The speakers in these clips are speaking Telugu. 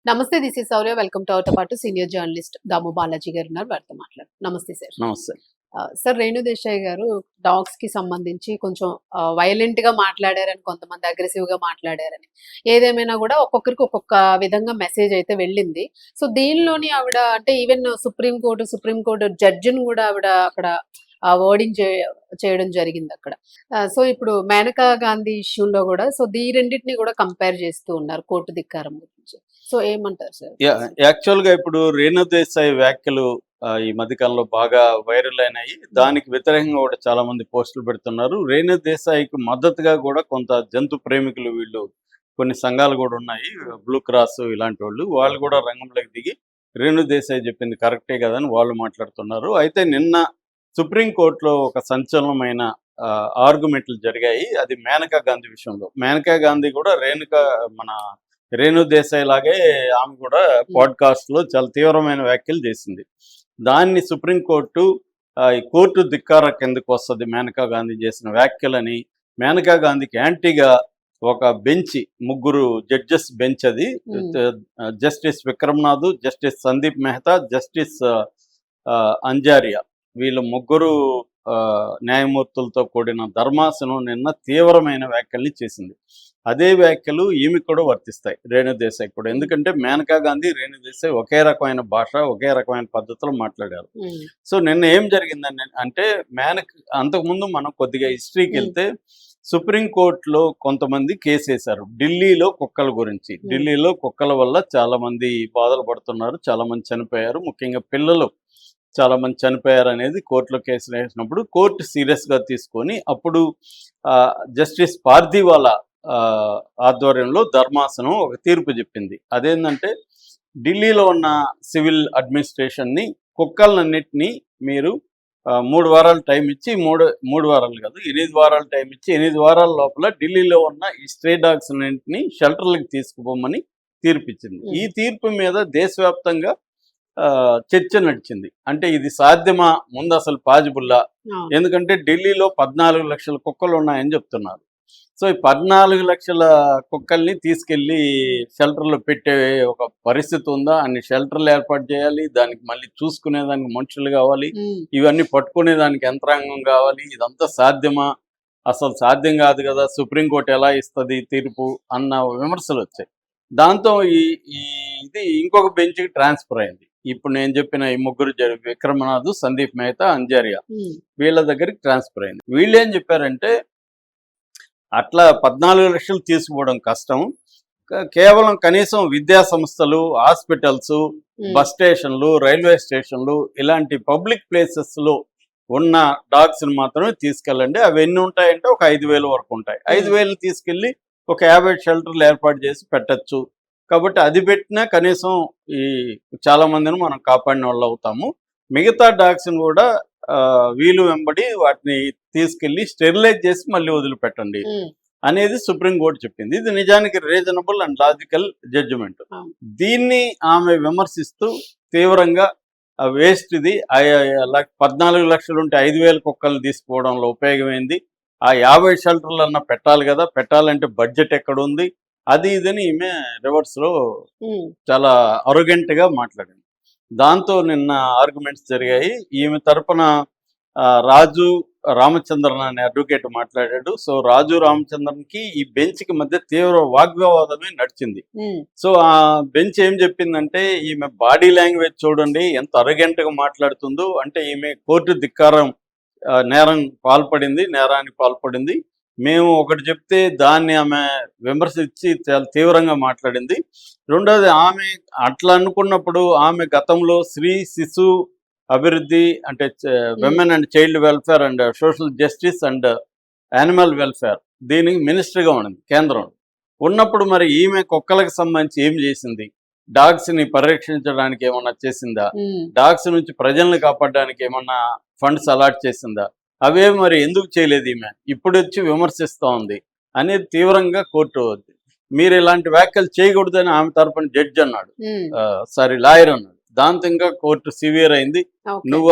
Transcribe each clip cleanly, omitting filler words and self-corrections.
నమస్తే. This is Sourya. Welcome to our పాటు సీనియర్ జర్నలిస్ట్ దాము బాలాజీ గారు ఉన్నారు. వారితో మాట్లాడు. నమస్తే సార్. నమస్తే. సార్, రేణు దేశాయ్ గారు డాగ్స్ కి సంబంధించి కొంచెం వైలెంట్ గా మాట్లాడారని, కొంతమంది అగ్రెసివ్ గా మాట్లాడారని, ఏదేమైనా కూడా ఒక్కొక్కరికి ఒక్కొక్క విధంగా మెసేజ్ అయితే వెళ్ళింది. సో దీనిలోని ఆవిడ అంటే ఈవెన్ సుప్రీంకోర్టు జడ్జిని కూడా ఆవిడ అక్కడ వర్డింగ్ చేయడం జరిగింది అక్కడ. సో ఇప్పుడు మేనకా గాంధీ ఇష్యూలో కూడా సో ఈ రెండింటిని కూడా కంపేర్ చేస్తూ ఉన్నారు కోర్టు ధిక్కారం గురించి. సో ఏమంటారు సార్? యాక్చువల్గా ఇప్పుడు రేణు దేశాయ్ వ్యాఖ్యలు ఈ మధ్యకాలంలో బాగా వైరల్ అయినాయి. దానికి వ్యతిరేకంగా కూడా చాలా మంది పోస్టులు పెడుతున్నారు. రేణు దేశాయ్కి మద్దతుగా కూడా కొంత జంతు ప్రేమికులు వీళ్ళు కొన్ని సంఘాలు కూడా ఉన్నాయి, బ్లూ క్రాస్ ఇలాంటి వాళ్ళు కూడా రంగంలోకి దిగి రేణు దేశాయ్ చెప్పింది కరెక్టే కదా అని వాళ్ళు మాట్లాడుతున్నారు. అయితే నిన్న సుప్రీంకోర్టులో ఒక సంచలనమైన ఆర్గ్యుమెంట్లు జరిగాయి. అది మేనకా గాంధీ విషయంలో. మేనకా గాంధీ కూడా రేణు దేశాయ్ లాగే ఆమె కూడా పాడ్కాస్ట్లో చాలా తీవ్రమైన వ్యాఖ్యలు చేసింది. దాన్ని సుప్రీంకోర్టు ఈ కోర్టు ధిక్కార కిందకు వస్తుంది మేనకా గాంధీ చేసిన వ్యాఖ్యలని. మేనకా గాంధీకి యాంటీగా ఒక బెంచ్, ముగ్గురు జడ్జెస్ బెంచ్, అది justice Vikram Nath, justice Sandeep Mehta, justice Anjaria, వీళ్ళు ముగ్గురు న్యాయమూర్తులతో కూడిన ధర్మాసనం నిన్న తీవ్రమైన వ్యాఖ్యల్ని చేసింది. అదే వ్యాఖ్యలు ఈమె కూడా వర్తిస్తాయి, రేణు దేశాయ్ కూడా. ఎందుకంటే మేనకా గాంధీ, రేణు దేశాయ్ ఒకే రకమైన భాష, ఒకే రకమైన పద్ధతిలో మాట్లాడారు. సో నిన్న ఏం జరిగిందని అంటే, అంతకుముందు మనం కొద్దిగా హిస్టరీకి వెళ్తే సుప్రీంకోర్టులో కొంతమంది కేసు వేశారు ఢిల్లీలో కుక్కల గురించి. ఢిల్లీలో కుక్కల వల్ల చాలా మంది బాధలు పడుతున్నారు, చాలా మంది చనిపోయారు, ముఖ్యంగా పిల్లలు చాలా మంది చనిపోయారు అనేది కోర్టులో కేసు వేసినప్పుడు కోర్టు సీరియస్గా తీసుకొని అప్పుడు జస్టిస్ పార్దీవాలా ఆధ్వర్యంలో ధర్మాసనం ఒక తీర్పు చెప్పింది. అదేంటంటే, ఢిల్లీలో ఉన్న సివిల్ అడ్మినిస్ట్రేషన్ని కుక్కలన్నింటినీ మీరు 3 వారాలు టైం ఇచ్చి, 3 వారాలు కాదు 8 వారాలు టైం ఇచ్చి 8 వారాల లోపల ఢిల్లీలో ఉన్న ఈ స్ట్రే డాగ్స్ అన్నింటినీ షెల్టర్లకు తీసుకుపోమని తీర్పిచ్చింది. ఈ తీర్పు మీద దేశవ్యాప్తంగా చర్చ నడిచింది. అంటే ఇది సాధ్యమా, ముందు అసలు పాజిబుల్లా? ఎందుకంటే ఢిల్లీలో 14 లక్షల కుక్కలు ఉన్నాయని చెప్తున్నారు. సో ఈ 14 లక్షల కుక్కల్ని తీసుకెళ్ళి షెల్టర్లో పెట్టే ఒక పరిస్థితి ఉందా? అన్ని షెల్టర్లు ఏర్పాటు చేయాలి, దానికి మళ్ళీ చూసుకునేదానికి మనుషులు కావాలి, ఇవన్నీ పట్టుకునేదానికి యంత్రాంగం కావాలి. ఇదంతా సాధ్యమా? అసలు సాధ్యం కాదు కదా, సుప్రీంకోర్టు ఎలా ఇస్తుంది తీర్పు అన్న విమర్శలు వచ్చాయి. దాంతో ఇది ఇంకొక బెంచ్కి ట్రాన్స్ఫర్ అయింది. ఇప్పుడు నేను చెప్పిన ఈ ముగ్గురు, విక్రమనాథ్, సందీప్ మెహతా, అంజారియా, వీళ్ళ దగ్గరికి ట్రాన్స్ఫర్ అయింది. వీళ్ళు ఏం చెప్పారంటే, అట్లా 14 లక్షలు తీసుకుపోవడం కష్టం, కేవలం కనీసం విద్యా సంస్థలు, హాస్పిటల్స్, బస్ స్టేషన్లు, రైల్వే స్టేషన్లు, ఇలాంటి పబ్లిక్ ప్లేసెస్లో ఉన్న డాగ్స్ని మాత్రమే తీసుకెళ్ళండి. అవి ఎన్ని ఉంటాయంటే ఒక 5,000 వరకు ఉంటాయి. 5,000 తీసుకెళ్ళి ఒక 50 షెల్టర్లు ఏర్పాటు చేసి పెట్టచ్చు. కాబట్టి అది పెట్టినా కనీసం ఈ చాలా మందిని మనం కాపాడిన వాళ్ళు అవుతాము. మిగతా డాగ్స్ని కూడా వీలు వెంబడి వాటిని తీసుకెళ్లి స్టెరిలైజ్ చేసి మళ్ళీ వదిలిపెట్టండి అనేది సుప్రీంకోర్టు చెప్పింది. ఇది నిజానికి రీజనబుల్ అండ్ లాజికల్ జడ్జిమెంట్. దీన్ని ఆమె విమర్శిస్తూ తీవ్రంగా వేస్ట్ ఇది, 14 లక్షలు ఉంటే 5,000 కుక్కలు తీసుకోవడంలో ఉపయోగమైంది, ఆ 50 షెల్టర్లు అన్న పెట్టాలి కదా, పెట్టాలంటే బడ్జెట్ ఎక్కడుంది, అది ఇదని ఈమె రివర్స్లో చాలా అరోగెంట్గా మాట్లాడింది. దాంతో నిన్న ఆర్గ్యుమెంట్స్ జరిగాయి. ఈమె తరపున రాజు రామచంద్రన్ అనే అడ్వకేట్ మాట్లాడాడు. సో రాజు రామచంద్రన్కి ఈ బెంచ్కి మధ్య తీవ్ర వాగ్వివాదమే నడిచింది. సో ఆ బెంచ్ ఏం చెప్పిందంటే, ఈమె బాడీ లాంగ్వేజ్ చూడండి ఎంత అరగెంట్గా మాట్లాడుతుందో, అంటే ఈమె కోర్టు ధిక్కారం నేరానికి పాల్పడింది. మేము ఒకటి చెప్తే దాన్ని ఆమె విమర్శించి చాలా తీవ్రంగా మాట్లాడింది. రెండోది, ఆమె అట్లా అనుకున్నప్పుడు ఆమె గతంలో స్త్రీ శిశు అభివృద్ధి, అంటే women and child welfare and social justice and animal welfare, దీనికి మినిస్టర్గా ఉన్నది కేంద్రం ఉన్నప్పుడు. మరి ఈమె కుక్కలకు సంబంధించి ఏం చేసింది? డాగ్స్ని పరిరక్షించడానికి ఏమన్నా చేసిందా? డాగ్స్ నుంచి ప్రజల్ని కాపాడడానికి ఏమన్నా ఫండ్స్ అలాట్ చేసిందా? అవే మరి ఎందుకు చేయలేదు ఈమె? ఇప్పుడు వచ్చి విమర్శిస్తూ ఉంది అనేది తీవ్రంగా కోర్టు, మీరు ఇలాంటి వ్యాఖ్యలు చేయకూడదని ఆమె తరపున జడ్జి అన్నాడు, లాయర్ అన్నాడు. దాంతో ఇంకా కోర్టు సివియర్ అయింది. నువ్వు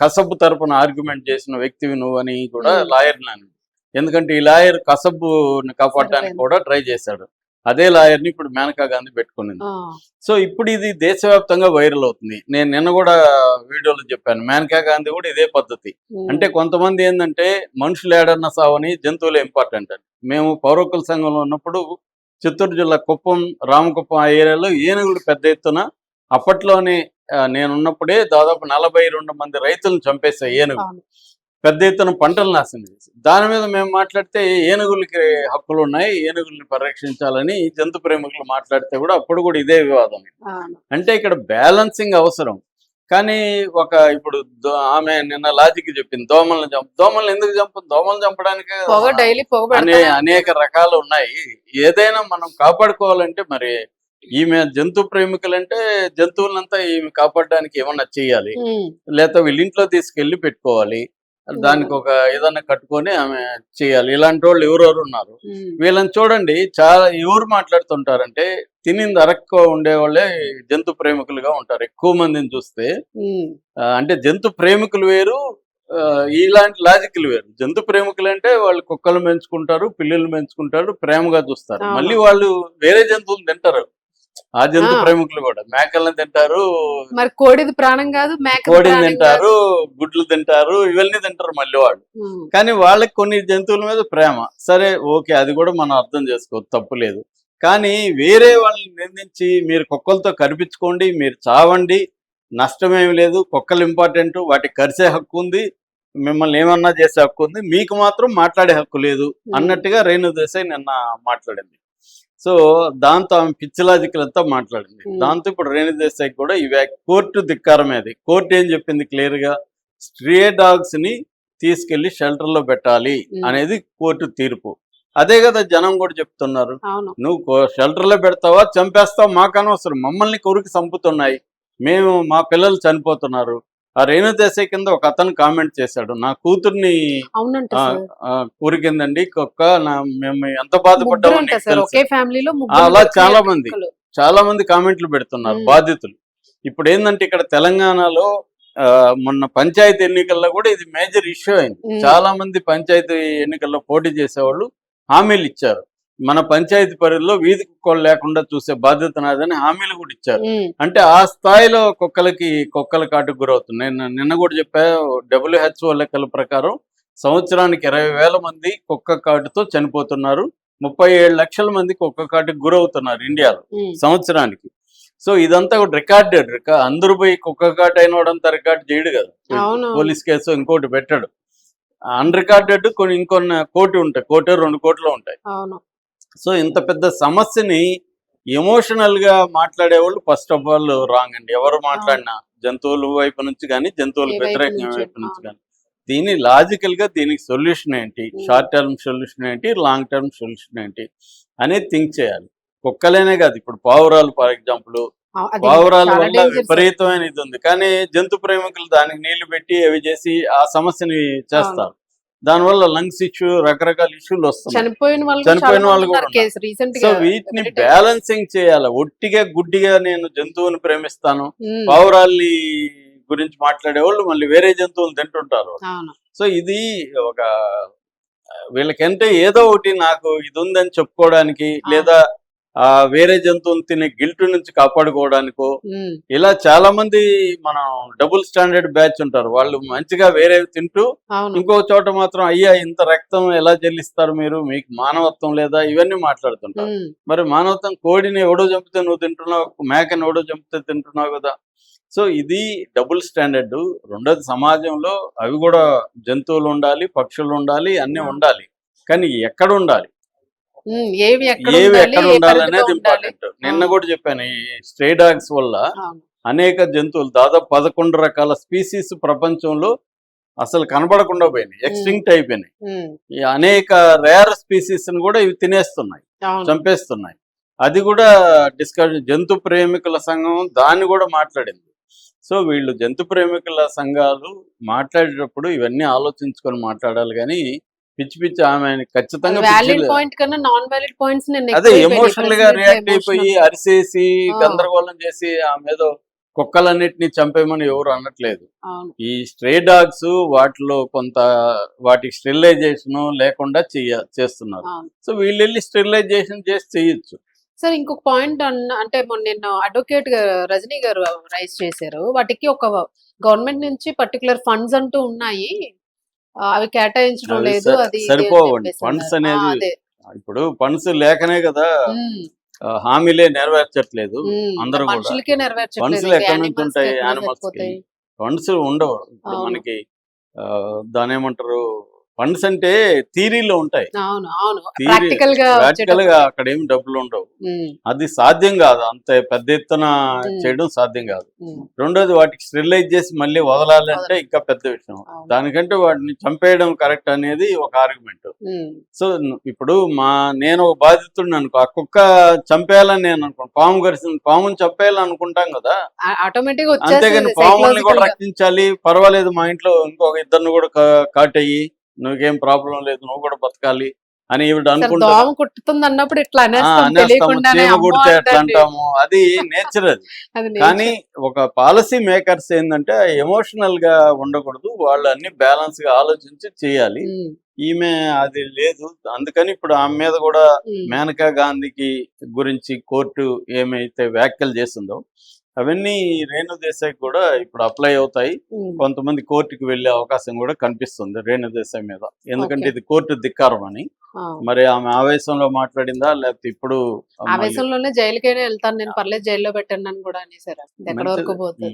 కసబ్ తరపున ఆర్గ్యుమెంట్ చేసిన వ్యక్తివి నువ్వు అని కూడా లాయర్ని అన్నాడు. ఎందుకంటే ఈ లాయర్ కసబ్ని కాపాడడానికి కూడా ట్రై చేశాడు. అదే లాయర్ని ఇప్పుడు మేనకా గాంధీ పెట్టుకునింది. సో ఇప్పుడు ఇది దేశవ్యాప్తంగా వైరల్ అవుతుంది. నేను నిన్న కూడా వీడియోలో చెప్పాను, మేనకా గాంధీ కూడా ఇదే పద్ధతి. అంటే కొంతమంది ఏంటంటే మనుషులు ఏడన్నా సావని, జంతువులు ఇంపార్టెంట్ అని. మేము పౌరకుల సంఘంలో ఉన్నప్పుడు చిత్తూరు జిల్లా కుప్పం, రామకుప్పం ఆ ఏరియాలో ఏనుగులు పెద్ద ఎత్తున అప్పట్లోనే నేనున్నప్పుడే దాదాపు 42 మంది రైతులను చంపేశాయి ఏనుగులు. పెద్ద ఎత్తున పంటలు నాశనం చేసి, దాని మీద మేము మాట్లాడితే ఏనుగులకి హక్కులు ఉన్నాయి, ఏనుగుల్ని పరిరక్షించాలని జంతు ప్రేమికులు మాట్లాడితే కూడా అప్పుడు కూడా ఇదే వివాదం. అంటే ఇక్కడ బ్యాలెన్సింగ్ అవసరం. కానీ ఇప్పుడు ఆమె నిన్న లాజిక్ చెప్పింది, దోమలను ఎందుకు దోమలు చంపడానికి అనేక రకాలు ఉన్నాయి. ఏదైనా మనం కాపాడుకోవాలంటే మరి ఈమె జంతు ప్రేమికులంటే జంతువులంతా ఈమె కాపాడడానికి ఏమన్నా చెయ్యాలి, లేకపోతే వీళ్ళ ఇంట్లో తీసుకెళ్లి పెట్టుకోవాలి, దానికి ఒక ఏదన్నా కట్టుకొని ఆమె చేయాలి. ఇలాంటి వాళ్ళు ఎవరెవరు ఉన్నారు. వీళ్ళని చూడండి, చాలా ఎవరు మాట్లాడుతుంటారంటే తినింది అరక్కువ ఉండేవాళ్ళే జంతు ప్రేమికులుగా ఉంటారు ఎక్కువ మందిని చూస్తే. అంటే జంతు ప్రేమికులు వేరు, ఇలాంటి లాజిక్లు వేరు. జంతు ప్రేమికులు అంటే వాళ్ళు కుక్కలు పెంచుకుంటారు, పిల్లులు పెంచుకుంటారు, ప్రేమగా చూస్తారు. మళ్ళీ వాళ్ళు వేరే జంతువులు తింటారు. ఆ జంతు ప్రేమికులు కూడా మేకలను తింటారు, మరి కోడిది ప్రాణం కాదు, కోడిని తింటారు, గుడ్లు తింటారు, ఇవన్నీ తింటారు మళ్ళీ వాళ్ళు. కానీ వాళ్ళకి కొన్ని జంతువుల మీద ప్రేమ. సరే, ఓకే, అది కూడా మనం అర్థం చేసుకోవచ్చు, తప్పులేదు. కానీ వేరే వాళ్ళని నిందించి మీరు కుక్కలతో కరిపించుకోండి, మీరు చావండి, నష్టమేమి లేదు, కుక్కలు ఇంపార్టెంట్, వాటికి కరిసే హక్కు ఉంది, మిమ్మల్ని ఏమన్నా చేసే హక్కు ఉంది, మీకు మాత్రం మాట్లాడే హక్కు లేదు అన్నట్టుగా రేణు దేశాయ్ నిన్న మాట్లాడింది. సో దాంతో ఆమె పిచ్చి లాజికల్ అంతా మాట్లాడింది. దాంతో ఇప్పుడు రేణు దేశాయ్ కూడా కోర్టు ధిక్కారమేది. కోర్టు ఏం చెప్పింది క్లియర్ గా, స్ట్రే డాగ్స్ ని తీసుకెళ్లి షెల్టర్ లో పెట్టాలి అనేది కోర్టు తీర్పు. అదే కదా జనం కూడా చెప్తున్నారు. నువ్వు షెల్టర్ లో పెడతావా, చంపేస్తావా, మాకు అనవసరం, మమ్మల్ని కొరికి చంపుతున్నాయి, మా పిల్లలు చనిపోతున్నారు. ఆ రేణు దేశాయ్ కింద ఒక అతను కామెంట్ చేశాడు, నా కూతుర్ని ఊరికిందండి కుక్క, మేము ఎంత బాధపడ్డామని. అలా చాలా మంది కామెంట్లు పెడుతున్నారు బాధితులు. ఇప్పుడు ఏంటంటే ఇక్కడ తెలంగాణలో మొన్న పంచాయతీ ఎన్నికల్లో కూడా ఇది మేజర్ ఇష్యూ అయింది. చాలా మంది పంచాయతీ ఎన్నికల్లో పోటీ చేసేవాళ్ళు హామీలు ఇచ్చారు, మన పంచాయతీ పరిధిలో వీధి కుక్కలు లేకుండా చూసే బాధ్యత నాదని హామీలు కూడా ఇచ్చారు. అంటే ఆ స్థాయిలో కుక్కల కాటుకు గురవుతున్నాయి. నిన్న కూడా చెప్పా, WHO లెక్కల ప్రకారం సంవత్సరానికి 20,000 మంది కుక్క కాటుతో చనిపోతున్నారు, 37 లక్షల మంది కుక్క కాటుకు గురవుతున్నారు ఇండియాలో సంవత్సరానికి. సో ఇదంతా కూడా రికార్డెడ్. అందరూ పోయి కుక్క కాటు అయిన వాడంతా రికార్డు చేయడు కదా, పోలీస్ కేసు ఇంకోటి పెట్టాడు. అన్రికార్డెడ్ ఇంకొన్ని కోటి ఉంటాయి, 1-2 కోట్లు ఉంటాయి. సో ఇంత పెద్ద సమస్యని ఎమోషనల్ గా మాట్లాడేవాళ్ళు ఫస్ట్ ఆఫ్ ఆల్ రాంగ్ అండి. ఎవరు మాట్లాడినా జంతువుల వైపు నుంచి కానీ, జంతువుల వ్యతిరేకం వైపు నుంచి కానీ, దీని లాజికల్ గా దీనికి సొల్యూషన్ ఏంటి, షార్ట్ టర్మ్ సొల్యూషన్ ఏంటి, లాంగ్ టర్మ్ సొల్యూషన్ ఏంటి అనేది థింక్ చేయాలి. కుక్కలేనే కాదు, ఇప్పుడు పావురాలు ఫర్ ఎగ్జాంపుల్, పావురాల వల్ల విపరీతమైన ఇది ఉంది. కానీ జంతు ప్రేమికులు దానికి నీళ్లు పెట్టి అవి చేసి ఆ సమస్యని చేస్తారు. దానివల్ల లంగ్స్ ఇష్యూ, రకరకాల ఇష్యూలు వస్తున్నాయి, చనిపోయిన వాళ్ళు కూడా. సో వీటిని బ్యాలెన్సింగ్ చేయాలి. ఒట్టిగా గుడ్డిగా నేను జంతువుని ప్రేమిస్తాను, పావురాల్ని గురించి మాట్లాడే వాళ్ళు మళ్ళీ వేరే జంతువులు తింటుంటారు. సో ఇది వీళ్ళకంటే ఏదో ఒకటి నాకు ఇది ఉందని చెప్పుకోవడానికి, లేదా వేరే జంతువులు తినే గిల్ట్ నుంచి కాపాడుకోవడానికో, ఇలా చాలా మంది మనం డబుల్ స్టాండర్డ్ బ్యాచ్ ఉంటారు. వాళ్ళు మంచిగా వేరే తింటూ ఇంకో చోట మాత్రం అయ్యా ఇంత రక్తం ఎలా చెల్లిస్తారు మీరు, మీకు మానవత్వం లేదా, ఇవన్నీ మాట్లాడుతుంటారు. మరి మానవత్వం, కోడిని ఎవడో చంపితే నువ్వు తింటున్నావు, మేకని ఎవడో చంపితే తింటున్నావు కదా. సో ఇది డబుల్ స్టాండర్డ్. రెండోది, సమాజంలో అవి కూడా జంతువులు ఉండాలి, పక్షులు ఉండాలి, అన్ని ఉండాలి. కానీ ఎక్కడ ఉండాలి, ఏవి ఎక్కడ ఉండాలనేది ఇంపార్టెంట్. నిన్న కూడా చెప్పాను, ఈ స్ట్రే డాగ్స్ వల్ల అనేక జంతువులు, దాదాపు 11 రకాల స్పీసీస్ ప్రపంచంలో అసలు కనబడకుండా పోయినాయి, ఎక్స్టింక్ట్ అయిపోయినాయి. ఈ అనేక రేర్ స్పీసీస్ ని కూడా ఇవి తినేస్తున్నాయి, చంపేస్తున్నాయి. అది కూడా డిస్కషన్, జంతు ప్రేమికుల సంఘం దాన్ని కూడా మాట్లాడింది. సో వీళ్ళు జంతు ప్రేమికుల సంఘాలు మాట్లాడేటప్పుడు ఇవన్నీ ఆలోచించుకొని మాట్లాడాలి. కానీ పిచ్చి పిచ్చి ఆమె ఖచ్చితంగా అదే ఎమోషనల్ గా రియాక్ట్ అయిపోయి అరిసేసి గందరగోళం చేసి ఆమె ఏదో కుక్కలన్నిటినీ చంపేమని ఎవరు అనట్లేదు. ఈ స్ట్రే డాగ్స్ వాటిలో కొంత వాటికి స్టెరిలైజేషన్ లేకుండా చేస్తున్నారు. సో వీళ్ళు వెళ్ళి స్టెరిలైజేషన్ చేసి చేయొచ్చు. సార్ ఇంకొక పాయింట్ అంటే మొన్న నిన్న అడ్వకేట్ రజనీ గారు రైజ్ చేశారు. వాటికి ఒక గవర్నమెంట్ నుంచి పర్టికులర్ ఫండ్స్ అంటూ ఉన్నాయి. అవి కేటాయించడం అవి లేదు. అది ఇది అని సరిపోవండి చెప్పేసి ఫండ్స్ అన్నారు. అనేది. అదే. ఇప్పుడు ఫండ్స్ లేకనే కదా ఉమ్, హామీలే నెరవేర్చట్లేదు అందరూ కూడా. మనుషులకే ఫండ్స్ నెరవేర్చట్లేదు. ఎక్కడి నుంచి యానిమల్స్ ఉంటాయి? ఎక్కడ యానిమల్స్ కి సరిపోతాయి? ఫండ్స్ ఉండవు. ఇప్పుడు అవును. మనకి దాని ఏమంటారు, ఫండ్స్ అంటే థియరీలో ఉంటాయి. అవును, అవును. థియరీ ప్రాక్టికల్ గా ప్రాక్టికల్ గా వచ్చేటప్పటికి. అక్కడ ఏం డబ్బులు ఉండవు. ఉమ్, అది సాధ్యం కాదు, అంత పెద్ద ఎత్తున ఉమ్, చేయడం సాధ్యం కాదు. ఉమ్, రెండోది వాటికి స్టెరిలైజ్ చేసి మళ్ళీ వదలాలంటే ఇంకా పెద్ద విషయం. అవును. దానికంటే వాటిని చంపేయడం కరెక్ట్ అనేది ఒక ఆర్గ్యుమెంట్. ఉమ్, సో ఇప్పుడు నేను ఒక బాధితుడిని అనుకో, ఆ కుక్క చంపేయాలని నేను అనుకోను. పాము కరిసింది, పాముని చంపేయాలని అనుకుంటాం కదా. ఆటోమేటిక్ గా అంతేగాని వచ్చేస్తుంది పాముల్ని కూడా సైకలాజికల్ గా. రక్షించాలి, పర్వాలేదు మా ఇంట్లో ఇంకొక ఇద్దరిని కూడా కాటేయి, నువ్వేం ప్రాబ్లం లేదు, నువ్వు కూడా బతకాలి అని ఈవిడ సార్ అనుకుంటారు. దోమ కుట్టుతుంది అన్నప్పుడు ఇట్లా అనేస్తాం అనేస్తాము, తెలియకుండానే. చీమ అమ్మో కుడితే ఎట్లా అందండి. అంటాము, అది నేచర్ అది. అది కానీ నేచర్. ఒక పాలసీ మేకర్స్ ఏంటంటే ఎమోషనల్ గా ఉండకూడదు, వాళ్ళు అన్ని బ్యాలెన్స్ గా ఆలోచించి చేయాలి. ఈమె అది లేదు. అందుకని ఇప్పుడు ఆమె మీద కూడా మేనకా గాంధీకి గురించి కోర్టు ఏమైతే వ్యాఖ్యలు చేసిందో అవన్నీ రేణు దేశాయికి కూడా ఇప్పుడు అప్లై అవుతాయి. కొంతమంది కోర్టుకి వెళ్ళే అవకాశం కూడా కనిపిస్తుంది రేణు దేశాయ్ మీద. ఎందుకంటే ఓకే. ఇది కోర్టు ధిక్కారం అని. మరి ఆమె ఆవేశంలో మాట్లాడిందా లేకపోతే ఇప్పుడు మళ్ళీ ఆవేశంలోనే జైలుకైనా వెళ్తాను నేను, పర్లేదు జైల్లో పెట్టండి అని కూడా అనేసారు. ఇది ఎక్కడ మంచిది. వరకు పోతుంది?